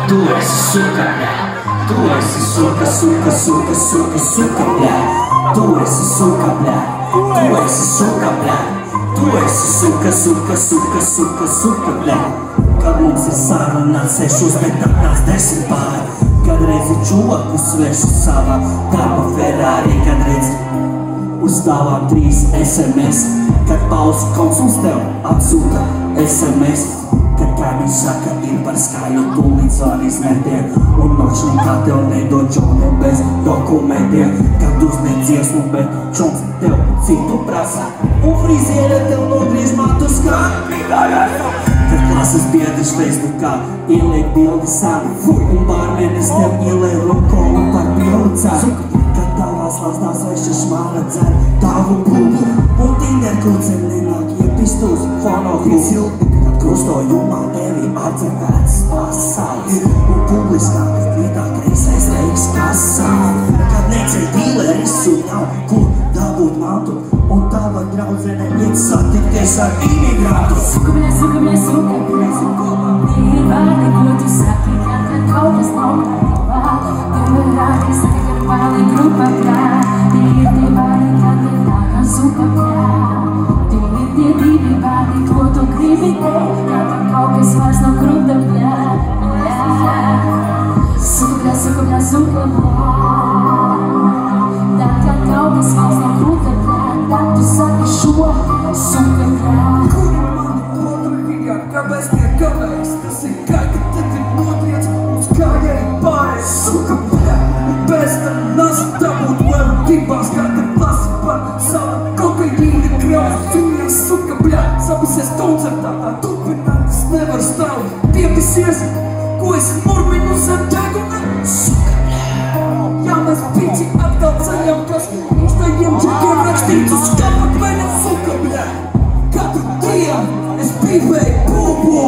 Tu esi suka, bļa. Tu esi suka, suka, suka, suka, suka, bļa. Tu esi suka, bļa. Tu esi suka, bļa. Tu esi suka, suka, suka, suka, suka, bļa. Kad mums ir saruna 6, bet atnāc 10 pāri. Kad redzi čoku svešu savā darba Ferrari. Kad redzi uz tavām 3 SMS. Kad pauze konsuls tev atsūta SMS. Kad kaimiņš saka, ir par skaļu, tūlīt zvanīs netiek. Un nočnikā tev nedod džonu bez dokumentiem. Kad uzniec dziesmu, bet čons tev citu prasa. Un friziere tev nogriež matus kā kad klases biedrs Facebookā ieliek bildi savu. Un bārmenis tev ieliek rokolu par bildu cenu. Kad tavās lastās sveša šmāra dzer tavu plūdu. Un Tinder kurcem nenāk iepistus fonogrīzi. Krustojumā tevi atcerēts pasaules. Un publiskā vietā kreisais reiks kasā. Kad neceļ dīleris un nav kur dabūt mantu. Un tava draudzene iet satikties ar imigrantu. Suka, bļa, suka, bļa, suka, bļa. Tie ir vārdi, ko tu saki, kad tev kaut kas nav kārtībā. Tev ir rādi, saka, kad pali grupa bļa. Tie ir tie vārdi, kad tev nāka suka, bļa. Tie ir tie divi vārdi, ko tu gribi teikt, kad tev kaut kas vairs nav kruta, bļa. Suka, bļa, suka, bļa, suka, bļa. Tad, kad kaut kas vairs nav kruta, bļa, tad tu saki šo suka, bļa. Kāpēc tiek kāpēc? Tas ir kā, ka tad ir notriec uz kājai pārējais suka, bļa. Un pēc tam nasa dabūt varu gribās, kā te plasi par savu kokaīna kraus. Cīnījās suka, bļa, sapisies koncertā, tā turpināt, tas nevar stāvot. Piepisies, ko esi murmiņus ar deguna? Suka, bļa. Jā, mēs pici atkal ceļam, kas uz tajiem džekiem rakstīts uz skapakmeņa suka, bļa. Katru dienu es pīpēju pūpo.